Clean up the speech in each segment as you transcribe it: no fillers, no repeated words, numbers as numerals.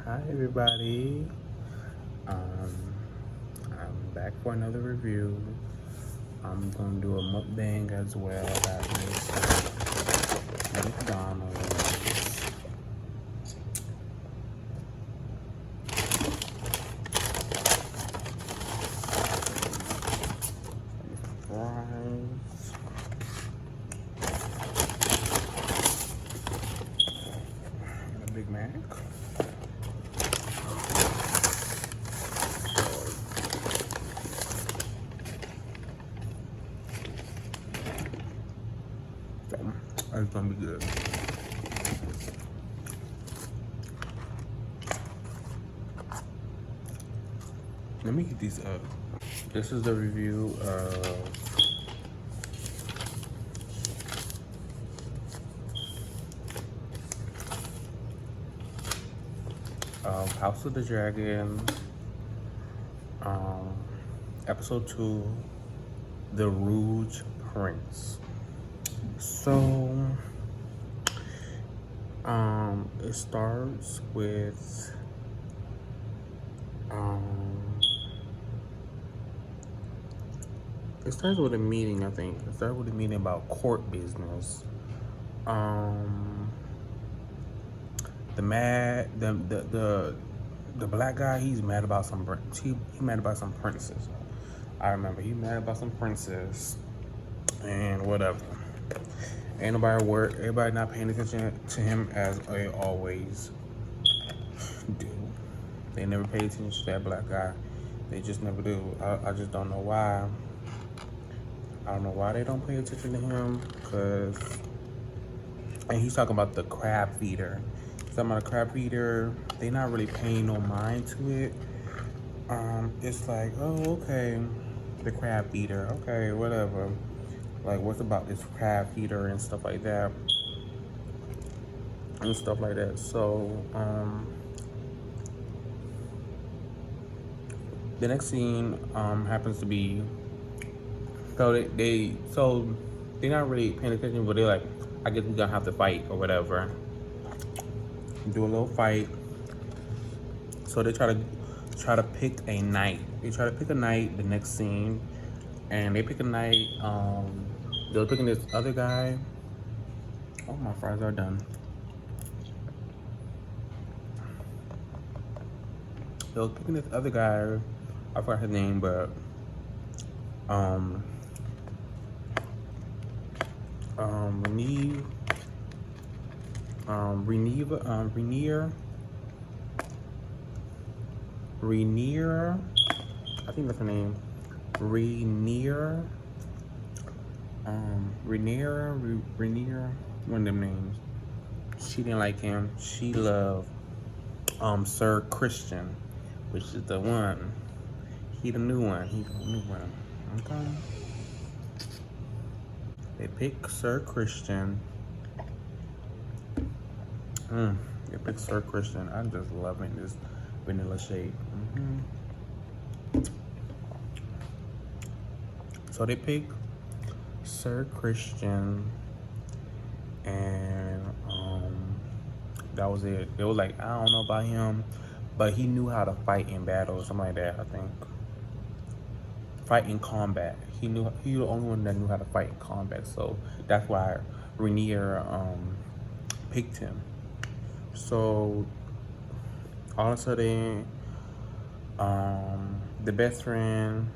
Hi everybody. Um, I'm back for another review. I'm gonna do a mukbang as well. That is McDonald's fries. And a Big Mac. So it's gonna be good. Let me get these up. This is the review of House of the Dragon, um, episode 2, The Rouge Prince. So, it starts with, a meeting, I think. It starts with a meeting about court business. The black guy, he's mad about he mad about some princess. I remember he mad about some princess and whatever. Ain't nobody everybody not paying attention to him as they always do. They never pay attention to that black guy. They just never do. I just don't know why. I don't know why they don't pay attention to him, and he's talking about the crab feeder. He's talking about a crab feeder. They not really paying no mind to it. It's like, oh, okay, the crab feeder, okay, whatever. Like, what's about this crab feeder and stuff like that, So, the next scene happens to be, so they're not really paying attention, but they're like, I guess we're gonna have to fight or whatever. Do a little fight. So they try to pick a night. They try to pick a night. The next scene, and they pick a night. They're picking this other guy. Oh, my fries are done. They were picking this other guy. I forgot his name, but Rainier, I think that's her name. Rainier, one of them names. She didn't like him. She loved Sir Christian, which is the one. He the new one. Okay. They pick Sir Christian. They pick Sir Christian. I'm just loving this vanilla shade. So they pick Sir Christian, and that was it. It was like, I don't know about him, but he knew how to fight in battle or something like that, I think. Fight in combat. He was the only one that knew how to fight in combat, so that's why Rainier picked him. So all of a sudden, the best friend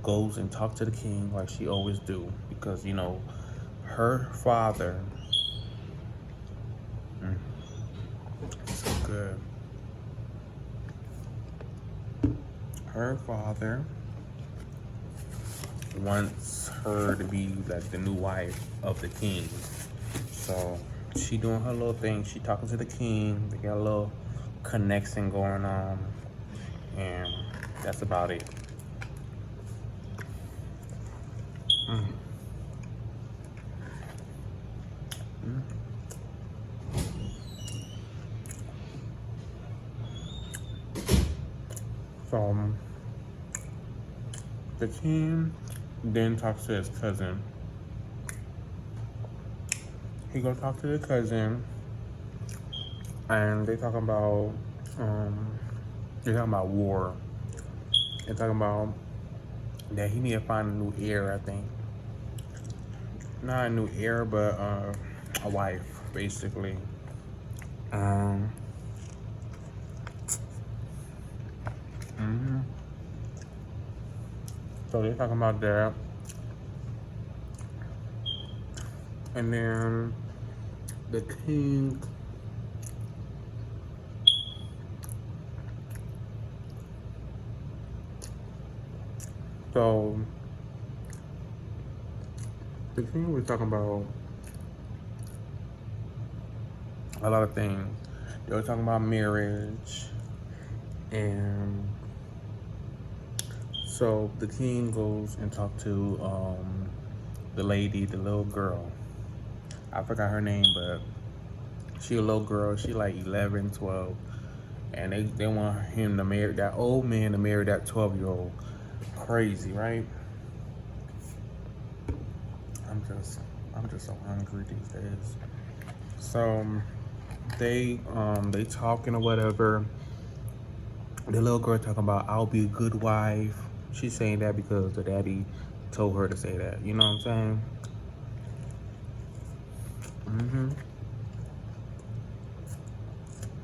goes and talks to the king like she always do, because her father, so good. Her father wants her to be like the new wife of the king. So she doing her little thing. She talking to the king. They got a little connection going on, and that's about it. So the king then talks to his cousin. He go talk to the cousin, and they talking about Um, they're talking about war. They're talking about that he need to find a new heir. I think not a new heir, but a wife, basically. Um, hmm So they're talking about that, and then the king. So the king was talking about a lot of things. They were talking about marriage, and so the king goes and talks to the lady, the little girl. I forgot her name, but she a little girl. She like 11, 12. And they want him to marry that old man to marry that 12-year-old. Crazy, right? I'm just I'm just so hungry these days. So they talking or whatever. The little girl talking about I'll be a good wife. She's saying that because the daddy told her to say that. You know what I'm saying? Mm-hmm.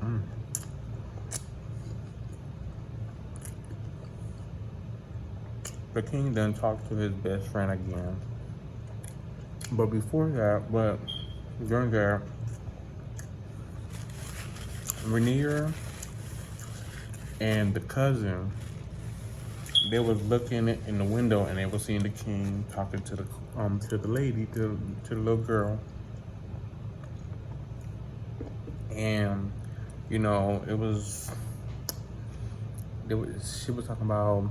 Mm. The king then talked to his best friend again. But before that, during that, Rhaenyra and the cousin, they was looking in the window and they was seeing the king talking to the lady, to the little girl. And it was she was talking about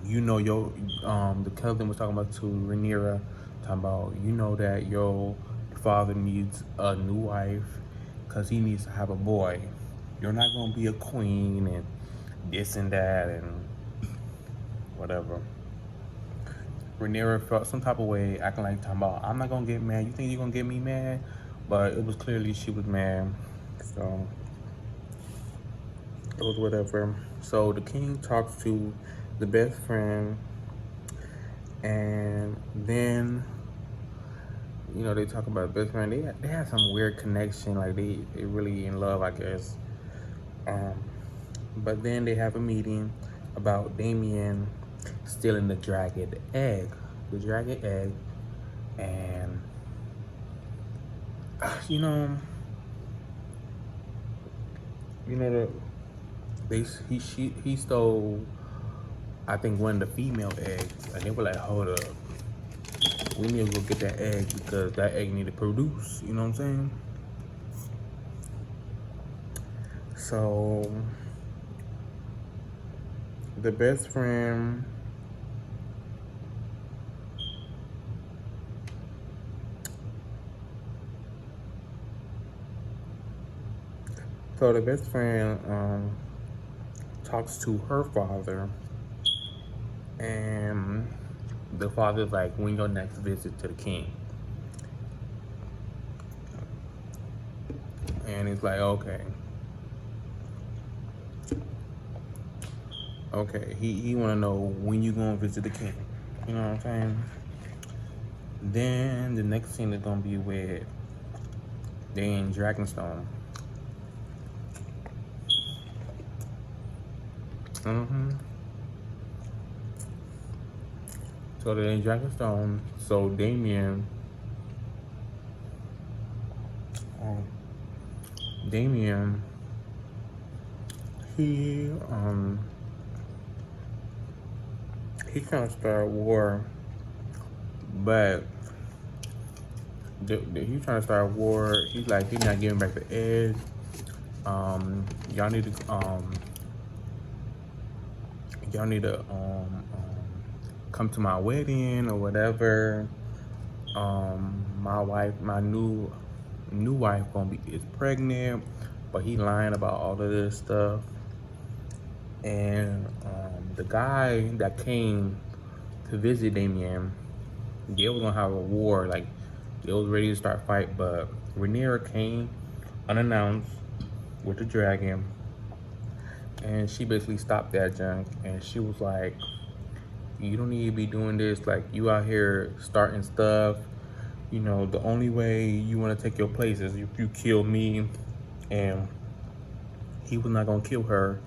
your the cousin was talking about to Rhaenyra, talking about that your father needs a new wife because he needs to have a boy. You're not gonna be a queen and this and that and whatever. Rhaenyra felt some type of way, acting like talking about I'm not gonna get mad. You think you're gonna get me mad? But it was clearly she was mad. So it was whatever. So the king talks to the best friend, and then they talk about best friend. They have some weird connection, like they really in love, I guess. Um, but then they have a meeting about Damien stealing the dragon egg, and you know, the he stole, I think, one of the female eggs, and they were like, hold up, we need to go get that egg because that egg need to produce. You know what I'm saying? So the best friend talks to her father, and the father's like, when your next visit to the king? And he's like, okay. He want to know when you gonna visit the king. You know what I'm saying? Then the next scene is gonna be with they in Dragonstone. So they're in Dragonstone. So um, Damien, he trying to start a war, but he's trying to start a war. He's like, he's not giving back the edge. Y'all need to come to my wedding or whatever. My new wife is pregnant, but he lying about all of this stuff. And the guy that came to visit Damien, they was gonna have a war, like they was ready to start fight, but Rhaenyra came unannounced with the dragon, And she basically stopped that junk, and she was like, you don't need to be doing this. Like, you out here starting stuff. You know, the only way you want to take your place is if you kill me. And he was not gonna kill her.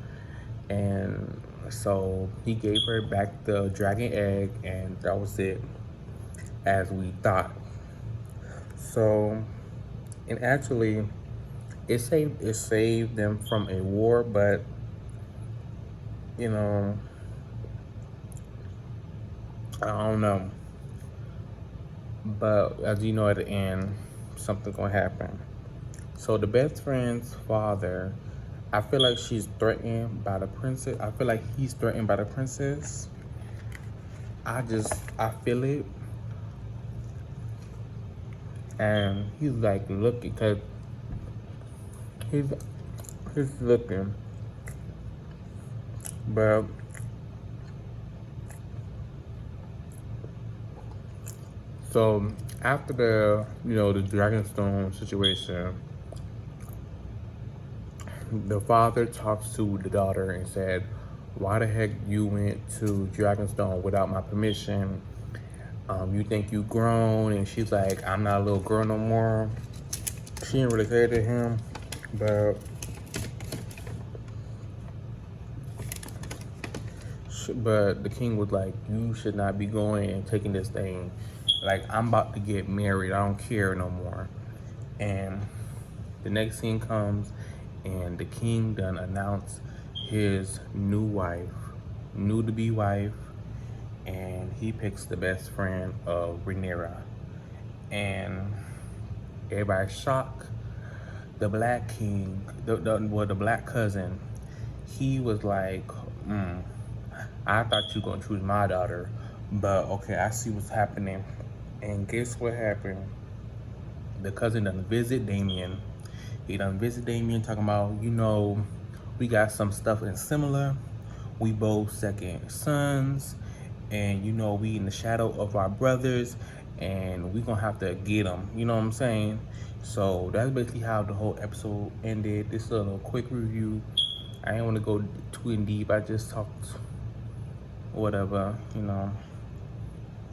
And so he gave her back the dragon egg, and that was it, as we thought. So, and actually, it saved them from a war, but you know, I don't know. But as you know, at the end, something gonna happen. So the best friend's father, I feel like she's threatened by the princess. I feel like he's threatened by the princess. I feel it, and he's like looking, cause he's he's looking, but so after the Dragonstone situation, the father talks to the daughter and said, "Why the heck you went to Dragonstone without my permission? You think you grown?" And she's like, "I'm not a little girl no more." She didn't really say it to him, but the king was like, "You should not be going and taking this thing. Like, I'm about to get married. I don't care no more." And the next scene comes, and the king done announced his new wife, new to be wife, and he picks the best friend of Rhaenyra. And everybody's shocked. The black king, the black cousin, he was like, I thought you were gonna choose my daughter, but okay, I see what's happening. And guess what happened? The cousin done visit Damien. He done visit Damien talking about, we got some stuff in similar. We both second sons, and we in the shadow of our brothers, and we gonna have to get them. You know what I'm saying? So that's basically how the whole episode ended. This is a little quick review. I didn't want to go too in deep. I just talked whatever,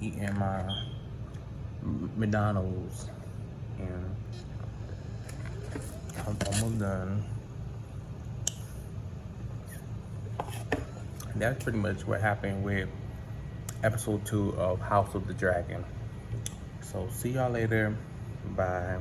eating my McDonald's, and I'm almost done. That's pretty much what happened with episode 2 of House of the Dragon. So see y'all later. Bye.